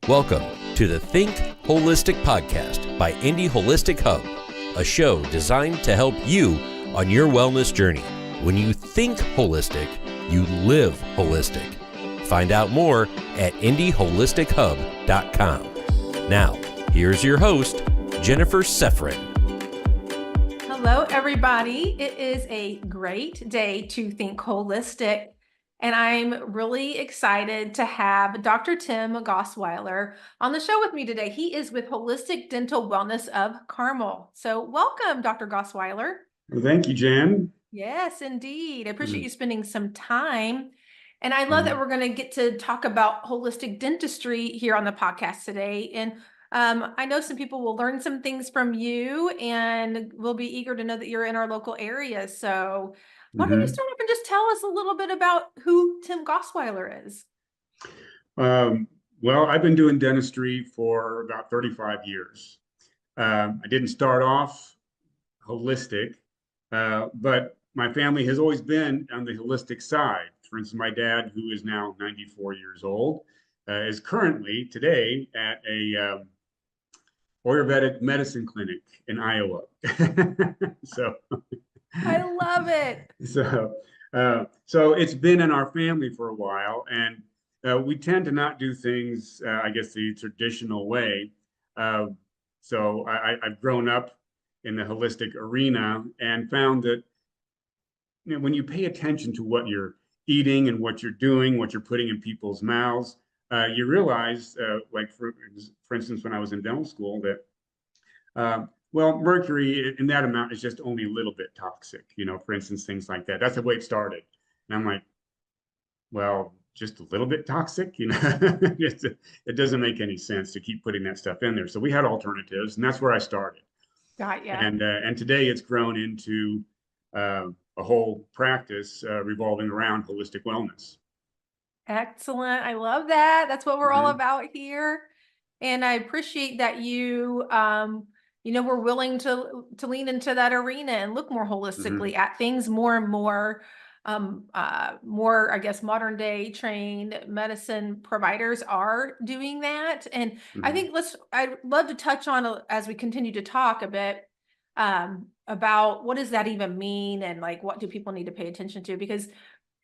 Welcome to the Think Holistic Podcast by Indie Holistic Hub, a show designed to help you on your wellness journey. When you think holistic, you live holistic. Find out more at indieholistichub.com. Now, here's your host, Jennifer Sefrin. Hello, everybody. It is a great day to think holistic. And I'm really excited to have Dr. Tim Gossweiler on the show with me today. He is with Holistic Dental Wellness of Carmel. So welcome, Dr. Gossweiler. Well, thank you, Jenn. Yes, indeed. I appreciate you spending some time. And I love that we're going to get to talk about holistic dentistry here on the podcast today. And I know some people will learn some things from you and we'll be eager to know that you're in our local area. So why don't you start up and just tell us a little bit about who Tim Gossweiler is? Well, I've been doing dentistry for about 35 years. I didn't start off holistic, but my family has always been on the holistic side. For instance, my dad, who is now 94 years old, is currently today at a Ayurvedic medicine clinic in Iowa. So I love it. So it's been in our family for a while, and we tend to not do things, I guess, the traditional way. So I've grown up in the holistic arena and found that when you pay attention to what you're eating and what you're doing, what you're putting in people's mouths, you realize, like for instance, when I was in dental school, that well, mercury in that amount is just only a little bit toxic, for instance, things like that. That's the way it started. And I'm like, well, just a little bit toxic, it doesn't make any sense to keep putting that stuff in there. So we had alternatives, and that's where I started. Got ya. And today it's grown into a whole practice revolving around holistic wellness. Excellent. I love that. That's what we're all about here. And I appreciate that you, we're willing to lean into that arena and look more holistically at things. More and more, I guess, modern day trained medicine providers are doing that. And I think I'd love to touch on, as we continue to talk a bit, about what does that even mean, and like, what do people need to pay attention to? Because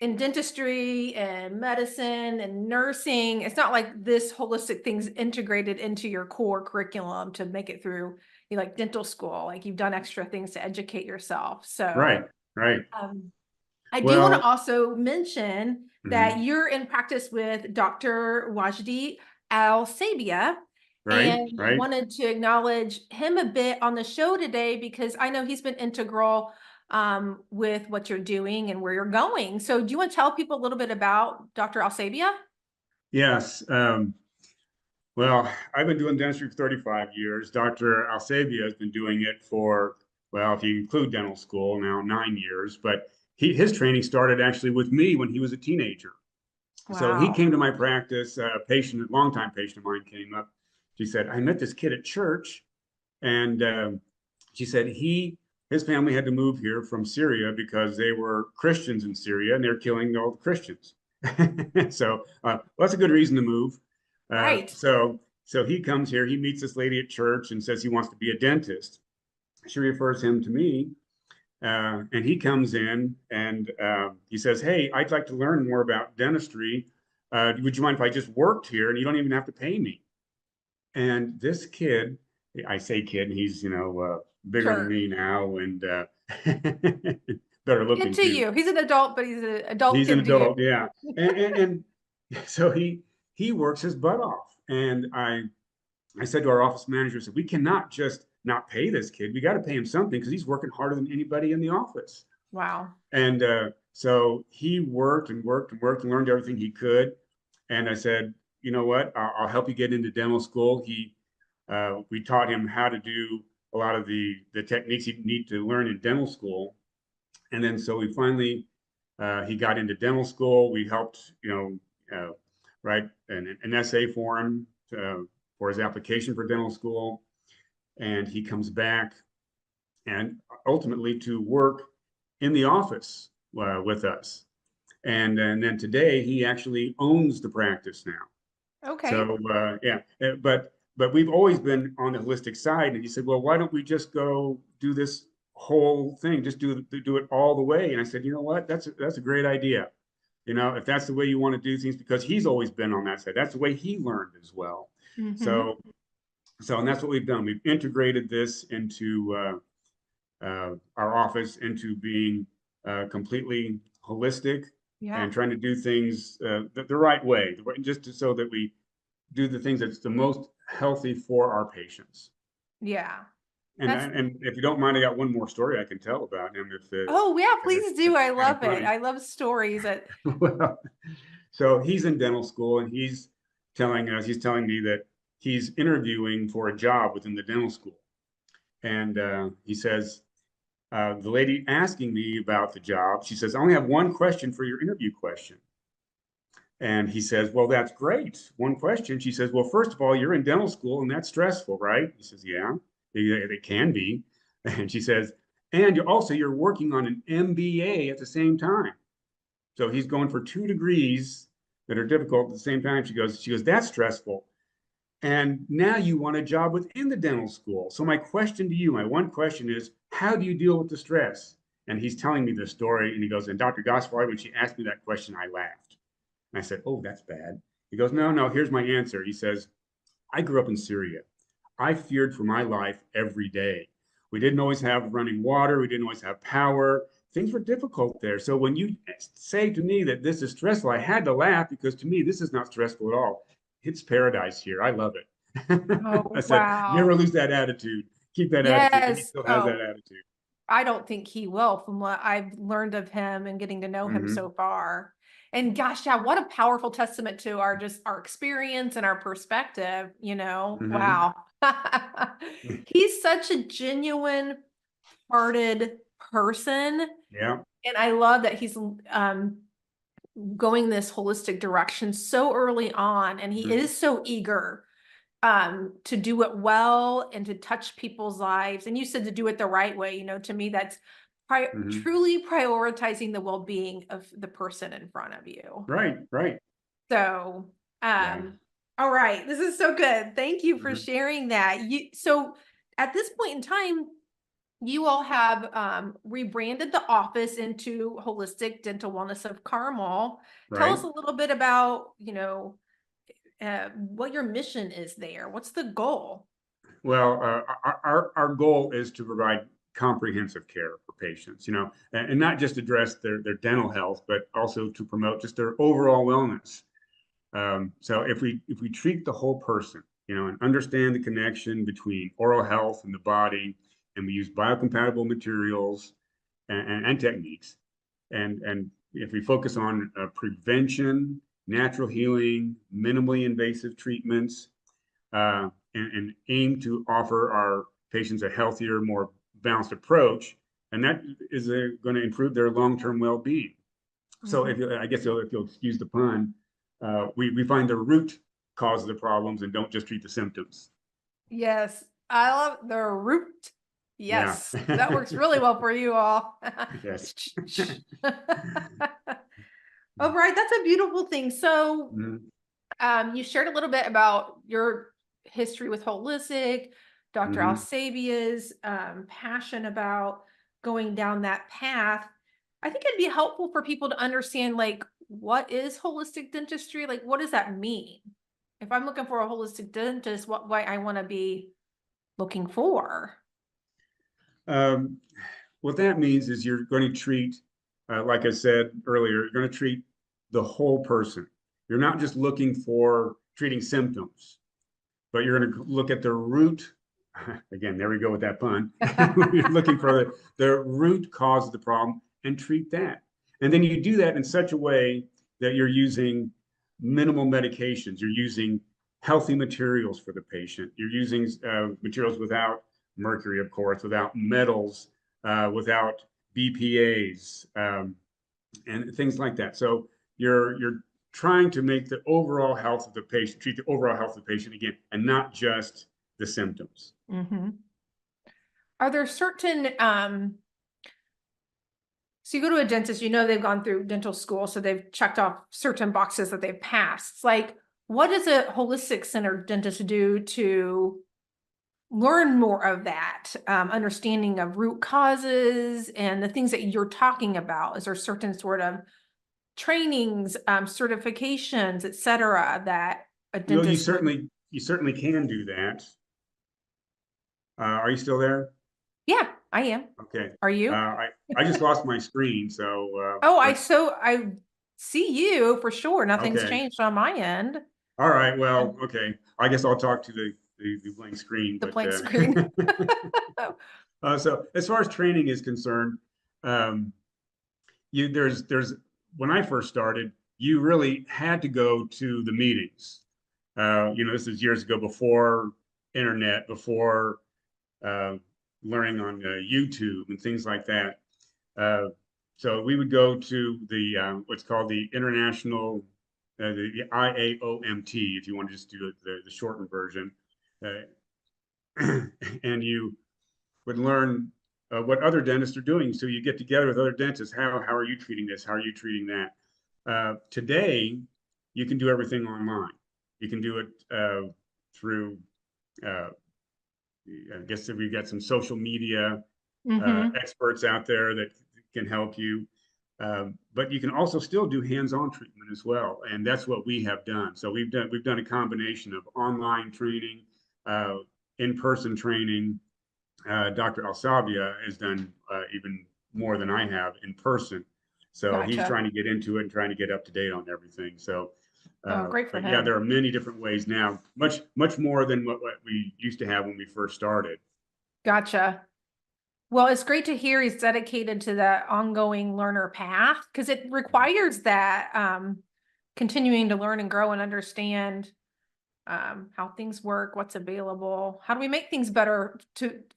in dentistry and medicine and nursing, it's not like this holistic thing's integrated into your core curriculum to make it through, like dental school. Like, you've done extra things to educate yourself. So Right. I do want to also mention that you're in practice with Dr. Wajdi Alsabia. And wanted to acknowledge him a bit on the show today, because I know he's been integral with what you're doing and where you're going. So do you want to tell people a little bit about Dr. Alsabia? Yes. Well, I've been doing dentistry for 35 years. Dr. Alsabia has been doing it for, well, if you include dental school, now 9 years. But his training started actually with me when he was a teenager. Wow. So he came to my practice. A longtime patient of mine came up. She said, I met this kid at church, and she said his family had to move here from Syria because they were Christians in Syria, and they're killing all the Christians. So that's a good reason to move. Right. So he comes here, he meets this lady at church and says he wants to be a dentist. She refers him to me, and he comes in and he says, hey, I'd like to learn more about dentistry. Would you mind if I just worked here and you don't even have to pay me? And this kid, I say kid, he's, bigger than me now and better looking to you. He's an adult, but he's an adult. He's an adult, yeah. And so he works his butt off. And I said to our office manager, I said, we cannot just not pay this kid. We got to pay him something because he's working harder than anybody in the office. Wow. And so he worked and learned everything he could. And I said, you know what, I'll help you get into dental school. We taught him how to do a lot of the techniques you need to learn in dental school. And then so we finally, he got into dental school. We helped, write an essay for him for his application for dental school. And he comes back and ultimately to work in the office with us. And then today he actually owns the practice now. Okay. So, yeah, but we've always been on the holistic side. And he said, well, why don't we just go do this whole thing? Just do it all the way. And I said, you know what? That's a great idea. You know, if that's the way you want to do things, because he's always been on that side. That's the way he learned as well. Mm-hmm. So, and that's what we've done. We've integrated this into our office, into being completely holistic Yeah. and trying to do things the right way, so that we do the things that's the most healthy for our patients. Yeah. And That's, and if you don't mind, I got one more story I can tell about him oh yeah, if please do. I kind of love it. funny. I love stories that, Well, so he's in dental school, and he's telling me that he's interviewing for a job within the dental school. And he says, the lady asking me about the job, she says, I only have one question for your interview question. And he says, well, that's great. One question. She says, well, first of all, you're in dental school and that's stressful, right? He says, yeah, it can be. And she says, and you're working on an MBA at the same time. So he's going for 2 degrees that are difficult at the same time. She goes, that's stressful. And now you want a job within the dental school. So my question to you, my one question is, how do you deal with the stress? And he's telling me this story, and he goes, and Dr. Gossweiler, when she asked me that question, I laughed. And I said, oh, that's bad. He goes, no, here's my answer. He says, I grew up in Syria. I feared for my life every day. We didn't always have running water. We didn't always have power. Things were difficult there. So when you say to me that this is stressful, I had to laugh, because to me, this is not stressful at all. It's paradise here. I love it. I oh, said, wow. never lose that attitude. Keep that attitude. And he Yes. still has that Oh, attitude. I don't think he will, from what I've learned of him and getting to know him Mm-hmm. so far. And gosh, yeah, what a powerful testament to our experience and our perspective, you know. Mm-hmm. Wow. He's such a genuine hearted person. Yeah. And I love that he's going this holistic direction so early on, and he Mm-hmm. is so eager to do it well and to touch people's lives. And you said to do it the right way. You know, to me, that's Mm-hmm. truly prioritizing the well-being of the person in front of you. Right. Right. So, Yeah. all right, this is so good. Thank you for Mm-hmm. sharing that. So at this point in time, you all have rebranded the office into Holistic Dental Wellness of Carmel. Tell us Right. a little bit about, what your mission is there. What's the goal? Well, our goal is to provide comprehensive care for patients, and not just address their dental health, but also to promote just their overall wellness. So if we treat the whole person, and understand the connection between oral health and the body, and we use biocompatible materials and techniques, and if we focus on prevention, natural healing, minimally invasive treatments, and aim to offer our patients a healthier, more balanced approach, and that is going to improve their long-term well-being. So I guess if you'll excuse the pun, we find the root cause of the problems and don't just treat the symptoms. Yes, I love the root. Yeah. Yes, that works really well for you all. Yes. All right, that's a beautiful thing. So, Mhm. you shared a little bit about your history with holistic, Dr. Mhm. Alsabia's passion about going down that path. I think it'd be helpful for people to understand, like, what is holistic dentistry? Like, what does that mean? If I'm looking for a holistic dentist, what I want to be looking for? Um, what that means is you're going to treat, like I said earlier, you're going to treat the whole person. You're not just looking for treating symptoms, but you're going to look at the root. Again, there we go with that pun. You're looking for the root cause of the problem and treat that. And then you do that in such a way that you're using minimal medications. You're using healthy materials for the patient. You're using materials without mercury, of course, without metals, without BPAs, and things like that. So you're trying to make the overall health of the patient, treat the overall health of the patient again, and not just the symptoms. Mm-hmm. Are there certain so you go to a dentist, they've gone through dental school, so they've checked off certain boxes that they've passed. It's like, what does a holistic centered dentist do to learn more of that understanding of root causes and the things that you're talking about? Is there certain sort of trainings, certifications, et cetera, that a You know, dentist would? you certainly can do that. Are you still there? Yeah, I am. Okay. Are Uh, you? I, I just lost my screen, so, Oh, but, I see you for sure. Nothing's okay. changed on my end. All right, well, Um, okay. I guess I'll talk to the blank screen, The but, blank screen. so as far as training is concerned, um, there's when I first started, you really had to go to the meetings. You know, this is years ago, before internet, before uh, learning on YouTube and things like that. Uh, so we would go to the what's called the International, the IAOMT, if you want to just do the shortened version, and you would learn what other dentists are doing. So you get together with other dentists. How are you treating this? How are you treating that? Today, you can do everything online. You can do it through, uh, I guess if we've got some social media Mm-hmm. experts out there that can help you. But you can also still do hands-on treatment as well, and that's what we have done. So we've done a combination of online training, uh, in-person training. Dr. Alsabia has done even more than I have in person. So he's Gotcha. trying to get into it and trying to get up to date on everything. So, Oh, great for but yeah, him. there are many different ways now, much more than what we used to have when we first started. Gotcha. Well, it's great to hear he's dedicated to that ongoing learner path because it requires that continuing to learn and grow and understand how things work, what's available, how do we make things better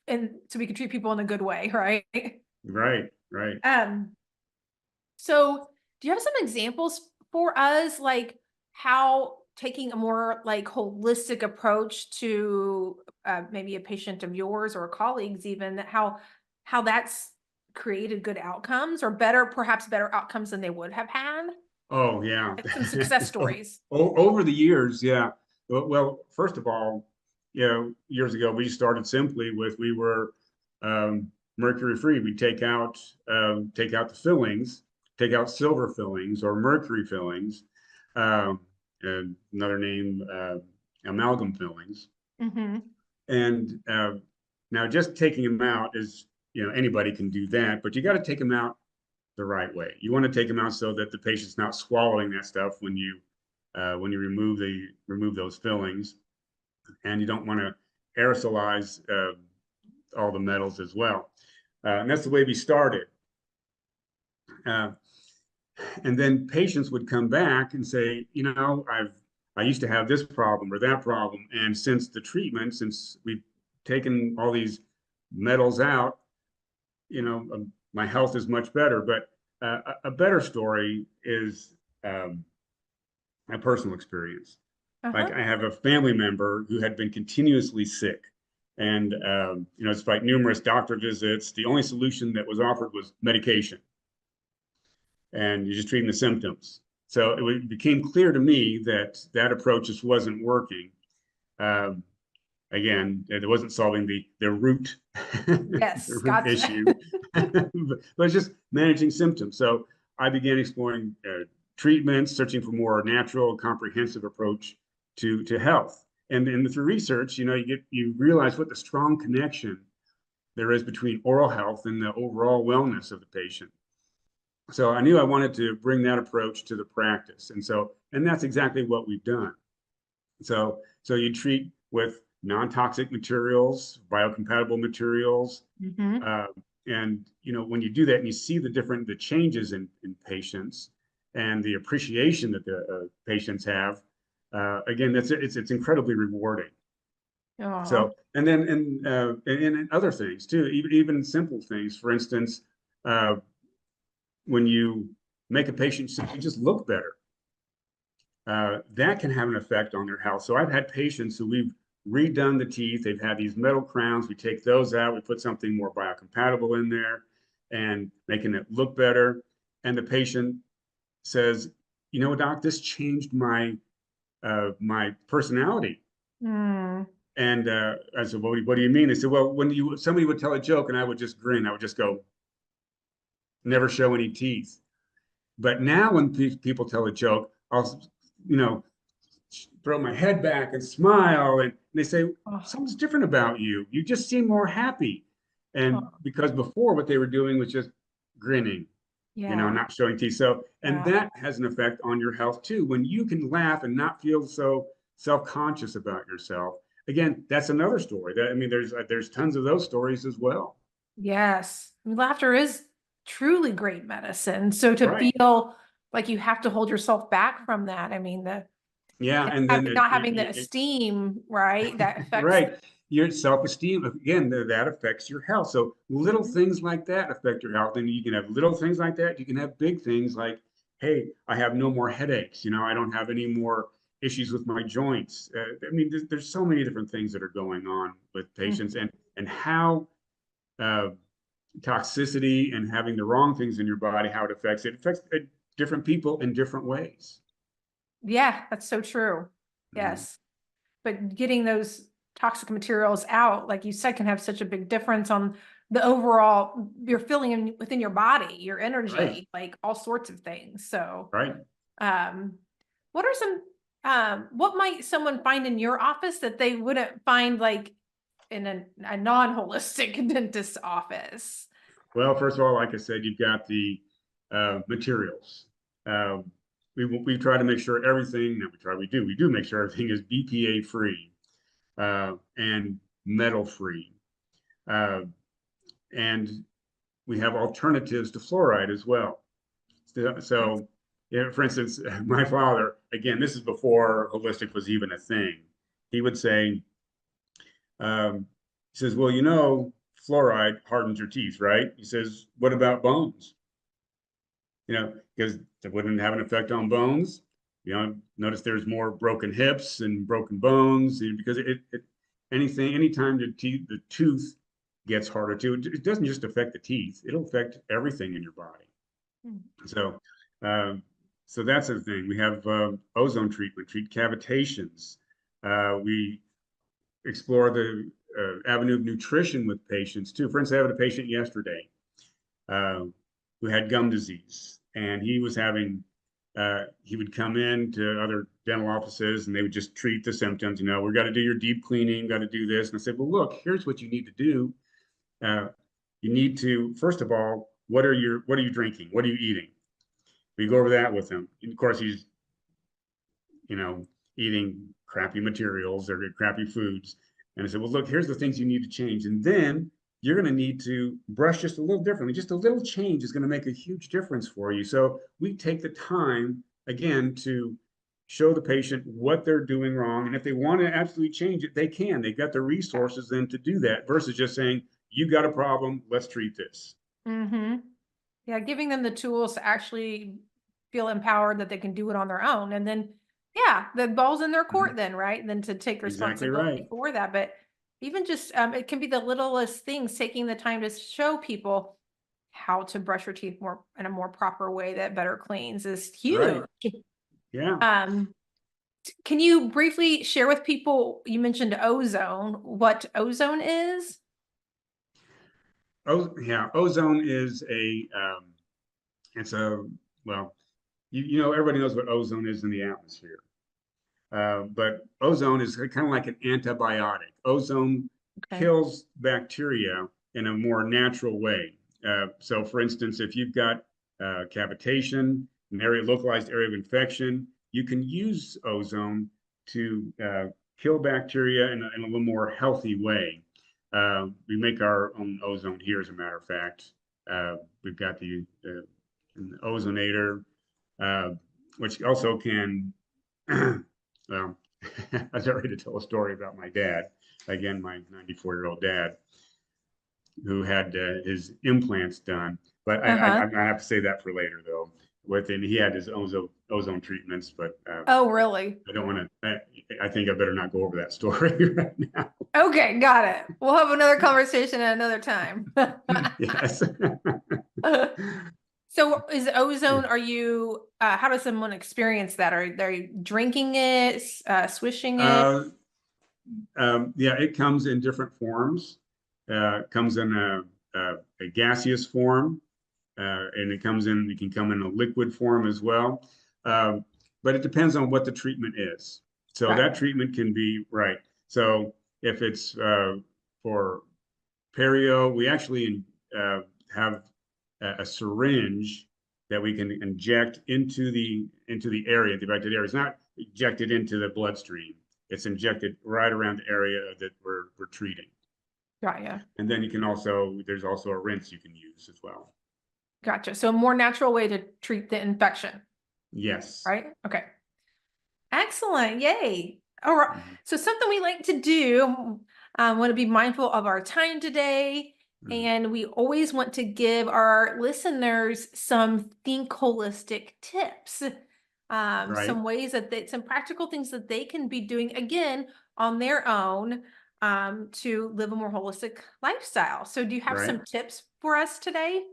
and so we can treat people in a good way, right? Right, right. Um, so do you have some examples for us, like how taking a more like holistic approach to maybe a patient of yours or colleagues, even how that's created good outcomes or better, perhaps better outcomes than they would have had? Oh, yeah. Like some success So, stories. over the years, yeah. Well, first of all, you know, years ago, we started simply with we were mercury free. We take out the fillings, take out silver fillings or mercury fillings, um, and another name, amalgam fillings. Mm-hmm. And now just taking them out is, you know, anybody can do that, but you got to take them out the right way. You want to take them out so that the patient's not swallowing that stuff when you remove those fillings, and you don't want to aerosolize all the metals as well. And that's the way we started. Uh, and then patients would come back and say, you know, I used to have this problem or that problem, and since we've taken all these metals out, you know, my health is much better. But a better story is my personal experience. Like Uh-huh. I have a family member who had been continuously sick, and you know, despite numerous doctor visits, the only solution that was offered was medication, and you're just treating the symptoms. So it became clear to me that that approach just wasn't working. Um, Again, it wasn't solving the root the Yes, root gotcha. issue, but it's just managing symptoms. So I began exploring treatments, searching for more natural, comprehensive approach to health. And through research, you know, you realize what the strong connection there is between oral health and the overall wellness of the patient. So I knew I wanted to bring that approach to the practice, and that's exactly what we've done. So you treat with non-toxic materials, biocompatible materials, Mm-hmm. uh, and you know, when you do that and you see the changes in patients and the appreciation that the patients have, again, it's incredibly rewarding. Oh, So and then and other things too, even simple things. For instance, uh, when you make a patient simply just look better, that can have an effect on their health. So I've had patients who we've redone the teeth. They've had these metal crowns. We take those out. We put something more biocompatible in there and making it look better. And the patient says, you know, doc, this changed my my personality. Mm. And I said, what do you mean? They said, well, when somebody would tell a joke and I would just grin, I would just go, never show any teeth. But now when people tell a joke, I'll, throw my head back and smile. And they say, Oh. something's different about you. You just seem more happy. And Oh. because before what they were doing was just grinning, not showing teeth. So, and that has an effect on your health too. When you can laugh and not feel so self-conscious about yourself. Again, that's another story. There's tons of those stories as well. Yes. Laughter is truly great medicine. So to feel like you have to hold yourself back from that, and then not having the esteem, right? That affects right. Your self-esteem, again, that affects your health. So little things like that affect your health. And you can have little things like that. You can have big things like, hey, I have no more headaches. I don't have any more issues with my joints. There's so many different things that are going on with patients, and how toxicity and having the wrong things in your body, how it affects different people in different ways. Yeah, that's so true. Yes. But getting those toxic materials out, like you said, can have such a big difference on the overall, you're feeling within your body, your energy, like all sorts of things. So, what are what might someone find in your office that they wouldn't find like in a non-holistic dentist's office? Well, first of all, like I said, you've got the materials. We try to make sure everything, we do make sure everything is BPA free and metal free. And we have alternatives to fluoride as well. So for instance, my father, again, this is before holistic was even a thing. He would say, he says, well, fluoride hardens your teeth, right? He says, what about bones? Because it wouldn't have an effect on bones. Notice there's more broken hips and broken bones because anytime the tooth gets harder too, it doesn't just affect the teeth, it'll affect everything in your body. So that's the thing. We have ozone treatment, treat cavitations. We explore the avenue of nutrition with patients too. For instance, I had a patient yesterday who had gum disease, and he was having, he would come in to other dental offices and they would just treat the symptoms. We've got to do your deep cleaning, got to do this. And I said, well, look, here's what you need to do. You need to, first of all, what are you drinking? What are you eating? We go over that with him. And of course, he's, eating crappy materials or crappy foods. And I said, well, look, here's the things you need to change. And then you're going to need to brush just a little differently. Just a little change is going to make a huge difference for you. So we take the time, again, to show the patient what they're doing wrong. And if they want to absolutely change it, they can. They've got the resources then to do that versus just saying, you got a problem, let's treat this. Yeah, giving them the tools to actually feel empowered that they can do it on their own. And then, the ball's in their court then, right? And then to take responsibility for that. But even just, it can be the littlest things, taking the time to show people how to brush your teeth in a more proper way that better cleans is huge. Yeah. Can you briefly share with people, you mentioned ozone, what ozone is? Ozone is everybody knows what ozone is in the atmosphere. But ozone is kind of like an antibiotic. Ozone kills bacteria in a more natural way. So for instance, if you've got cavitation, localized area of infection, you can use ozone to kill bacteria in a little more healthy way. We make our own ozone here, as a matter of fact. We've got the ozonator, which also can, well, I was ready to tell a story about my dad. Again, my 94-year-old dad, who had his implants done. But I have to say that for later, though. He had his ozone treatments, but oh, really? I don't want to. I think I better not go over that story right now. Okay, got it. We'll have another conversation at another time. Yes. So is ozone, are you, how does someone experience that? Are they drinking it, swishing it? Yeah, it comes in different forms. It comes in a gaseous form, and it can come in a liquid form as well. But it depends on what the treatment is. So Right. that treatment can be right. So if it's for perio, we actually have a syringe that we can inject into the area, the affected area. It's not injected into the bloodstream. It's injected right around the area that we're treating. Got ya. And then there's also a rinse you can use as well. Gotcha. So a more natural way to treat the infection, Yes. right? Okay. Excellent. Yay. All right. So something we like to do, want to be mindful of our time today. And we always want to give our listeners some think holistic tips, Right. some ways some practical things that they can be doing again on their own, to live a more holistic lifestyle. So do you have Right. some tips for us today?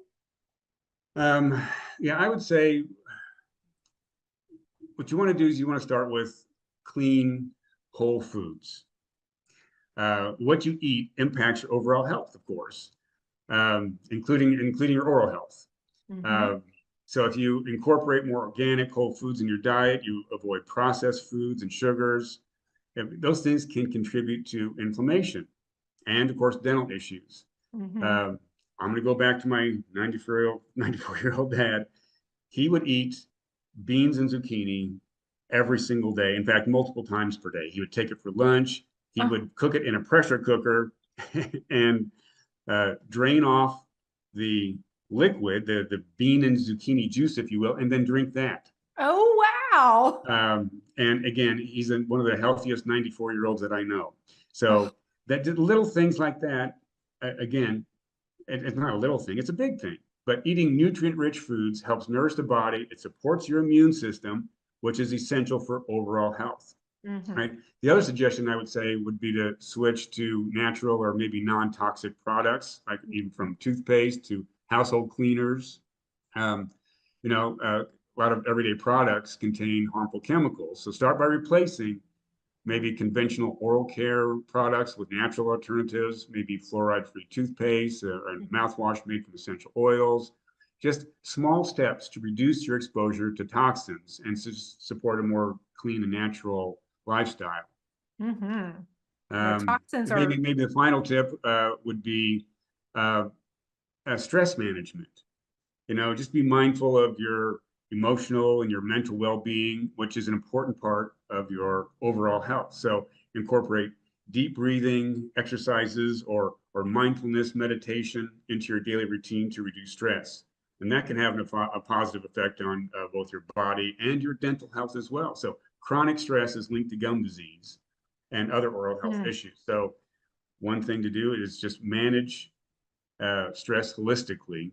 Yeah, I would say what you want to do is you want to start with clean, whole foods. What you eat impacts your overall health, of course, including your oral health. So if you incorporate more organic, whole foods in your diet, you avoid processed foods and sugars. Those things can contribute to inflammation and, of course, dental issues. I'm going to go back to my 94-year-old dad. He would eat beans and zucchini every single day. In fact, multiple times per day. He would take it for lunch. He would cook it in a pressure cooker and drain off the liquid, the bean and zucchini juice, if you will, and then drink that. Oh, wow. And again, he's one of the healthiest 94-year-olds that I know. So that did little things like that. Again, it's not a little thing, it's a big thing. But eating nutrient-rich foods helps nourish the body. It supports your immune system, which is essential for overall health. Right. The other suggestion I would say would be to switch to natural or maybe non-toxic products, like even from toothpaste to household cleaners. A lot of everyday products contain harmful chemicals. So start by replacing maybe conventional oral care products with natural alternatives, maybe fluoride-free toothpaste or mouthwash made from essential oils. Just small steps to reduce your exposure to toxins and to support a more clean and natural lifestyle. Toxins are Maybe the final tip would be stress management. Just be mindful of your emotional and your mental well-being, which is an important part of your overall health. So incorporate deep breathing exercises or mindfulness meditation into your daily routine to reduce stress. And that can have a positive effect on both your body and your dental health as well. So chronic stress is linked to gum disease and other oral health issues. So one thing to do is just manage stress holistically.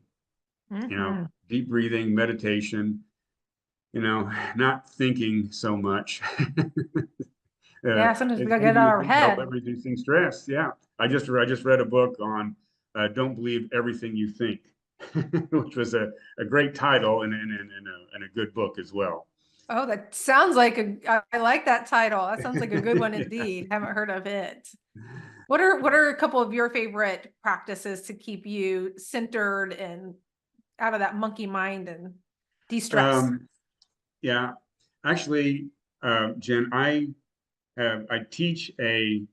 Deep breathing, meditation, not thinking so much. sometimes we gotta get Can it out of our help head. at reducing stress. Yeah, I just read a book on "Don't Believe Everything You Think," which was a great title and a good book as well. Oh, that sounds like I like that title. That sounds like a good one indeed. Haven't heard of it. What are a couple of your favorite practices to keep you centered and out of that monkey mind and de-stress? Yeah, actually, Jen, I teach a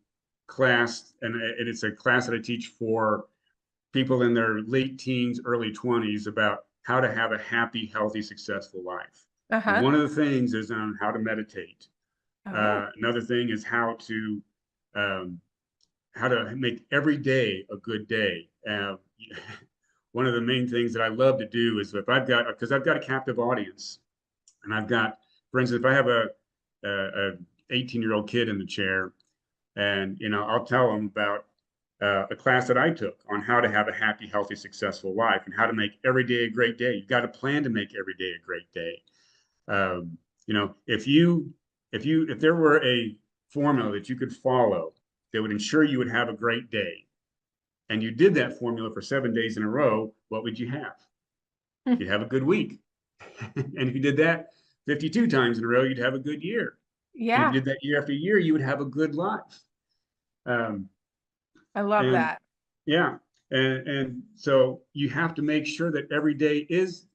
class, and it's a class that I teach for people in their late teens, early 20s about how to have a happy, healthy, successful life. And one of the things is on how to meditate. Another thing is how to make every day a good day. One of the main things that I love to do is because I've got a captive audience, and I've got, for instance, if I have a 18-year-old kid in the chair, and I'll tell them about a class that I took on how to have a happy, healthy, successful life and how to make every day a great day. You've got to plan to make every day a great day. If there were a formula that you could follow that would ensure you would have a great day, and you did that formula for 7 days in a row, what would you have? you'd have a good week. And if you did that 52 times in a row, you'd have a good year. And if Yeah, you did that year after year, you would have a good life. I love And that. yeah, and so you have to make sure that every day is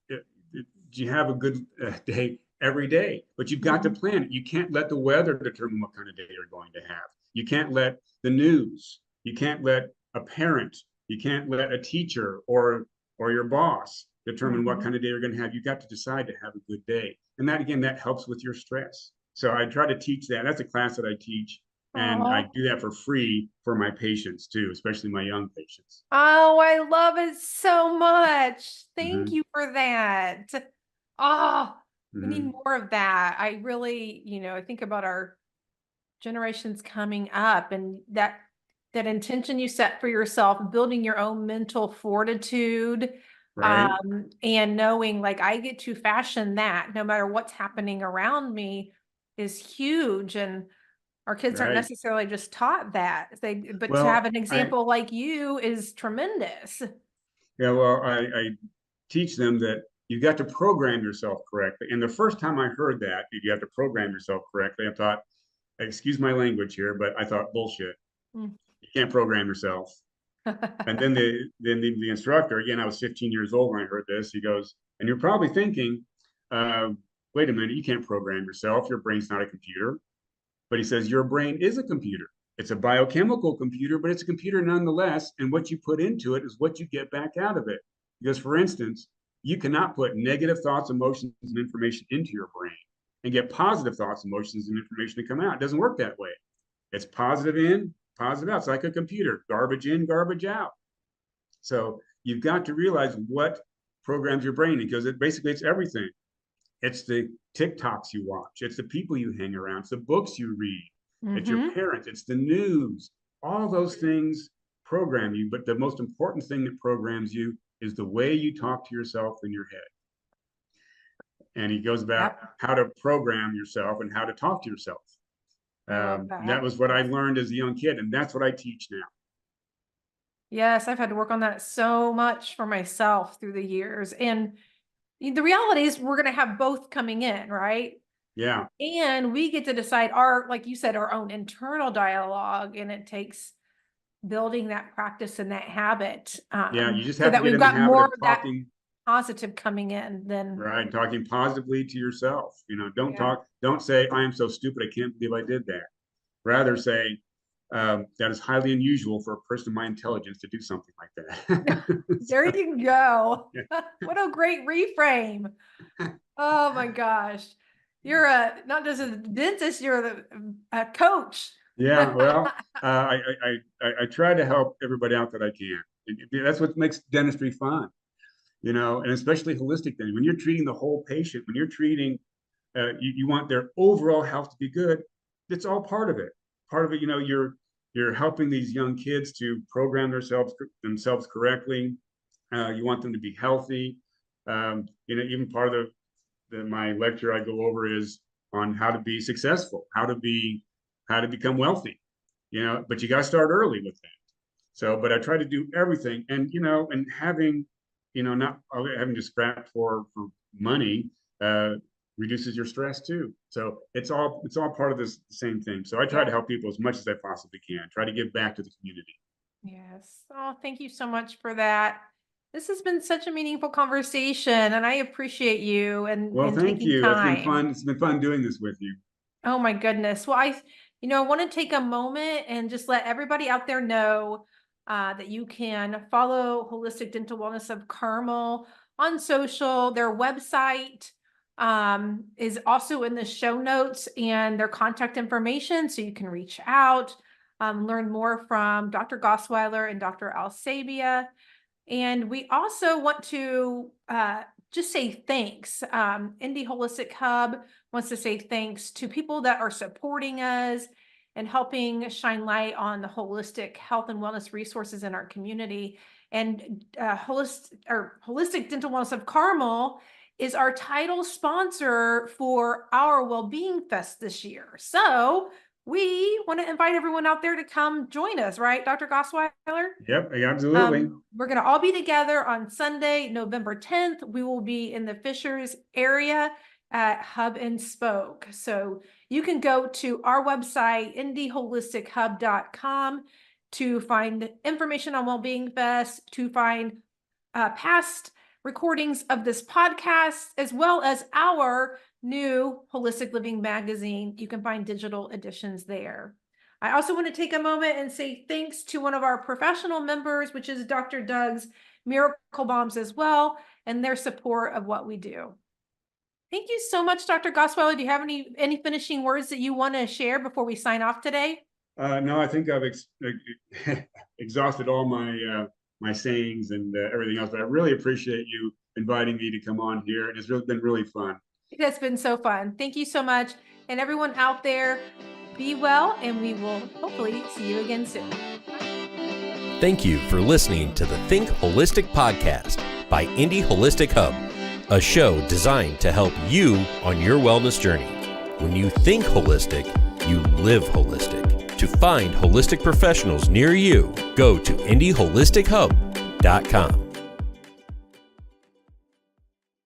you have a good day every day, but you've got to Mhm. plan it. You can't let the weather determine what kind of day you're going to have. You can't let the news, you can't let a parent, you can't let a teacher or your boss determine what Mhm. kind of day you're going to have. You got to decide to have a good day. And that again, that helps with your stress. So I try to teach that. That's a class that I teach. And I Oh, do that for free for my patients too, especially my young patients. oh, I love it so much. Thank Hmm. you for that. Oh, we need Hmm. more of that. I really, I think about our generations coming up and that intention you set for yourself, building your own mental fortitude, Right, and knowing like I get to fashion that no matter what's happening around me is huge. And our kids aren't right. necessarily just taught that. But to have Well, an example like you is tremendous. I teach them that you got to program yourself correctly. And the first time I heard that, you have to program yourself correctly, I thought, excuse my language here, but I thought bullshit. Mm. You can't program yourself. And then the instructor, again, I was 15 years old when I heard this. He goes, and you're probably thinking, uh, wait a minute, you can't program yourself. Your brain's not a computer. But he says your brain is a computer. It's a biochemical computer, but it's a computer nonetheless. And what you put into it is what you get back out of it. Because, for instance, you cannot put negative thoughts, emotions, and information into your brain and get positive thoughts, emotions, and information to come out. It doesn't work that way. It's positive in, positive out. It's like a computer, garbage in, garbage out. So you've got to realize what programs your brain because it's everything. It's the TikToks you watch. It's the people you hang around. It's the books you read. It's your Hmm. parents. It's the news. All those things program you. But the most important thing that programs you is the way you talk to yourself in your head. And he goes about Yep. how to program yourself and how to talk to yourself. I love That that. was what I learned as a young kid. And that's what I teach now. Yes, I've had to work on that so much for myself through the years. And the reality is we're going to have both coming in, right? Yeah. And we get to decide our, like you said, our own internal dialogue. And it takes building that practice and that habit, Yeah. You just so have to that get we've in the got habit more of of that talking. positive coming in than, Right. Talking positively to yourself. yeah. Don't say, I am so stupid. I can't believe I did that. Rather say, that is highly unusual for a person of my intelligence to do something like that. There So, you go. yeah. What a great reframe. Oh my gosh. You're not just a dentist, you're a coach. Yeah, well, I try to help everybody out that I can. That's what makes dentistry fun, and especially holistic dentistry. When you're treating the whole patient, when you're treating, you want their overall health to be good. It's all part of it. Part of it, you're helping these young kids to program themselves correctly. You want them to be healthy. Even part of my lecture I go over is on how to be successful, how to become wealthy. But you got to start early with that. So, but I try to do everything, and having, not having to scrap for money reduces your stress too. So it's all part of this same thing. So I try Yeah. to help people as much as I possibly can. Try to give back to the community. Yes. Oh, thank you so much for that. This has been such a meaningful conversation, and I appreciate you Well, and thank taking you. It's been time. fun. It's been fun doing this with you. Oh my goodness. Well, I want to take a moment and just let everybody out there know that you can follow Holistic Dental Wellness of Carmel on social. Their website is also in the show notes and their contact information, so you can reach out, learn more from Dr. Gossweiler and Dr. Alsabia. And we also want to just say thanks. Indie Holistic Hub wants to say thanks to people that are supporting us and helping shine light on the holistic health and wellness resources in our community. And Holistic Dental Wellness of Carmel is our title sponsor for our Wellbeing Fest this year. So we want to invite everyone out there to come join us, right, Dr. Gossweiler? Yep, absolutely. We're going to all be together on Sunday, November 10th. We will be in the Fishers area at Hub and Spoke. So you can go to our website, indyholistichub.com, to find information on Wellbeing Fest, to find past recordings of this podcast, as well as our new Holistic Living magazine. You can find digital editions there. I also want to take a moment and say thanks to one of our professional members, which is Dr. Doug's Miracle Bombs as well, and their support of what we do. Thank you so much, Dr. Gossweiler. Do you have any finishing words that you want to share before we sign off today? No, I think I've exhausted all my sayings and everything else, but I really appreciate you inviting me to come on here, and it's been really fun. It has been so fun. Thank you so much. And everyone out there, be well, and we will hopefully see you again soon. Thank you for listening to the Think Holistic podcast by Indy Holistic Hub, a show designed to help you on your wellness journey. When you think holistic, you live holistic. To find holistic professionals near you, go to indyholistichub.com.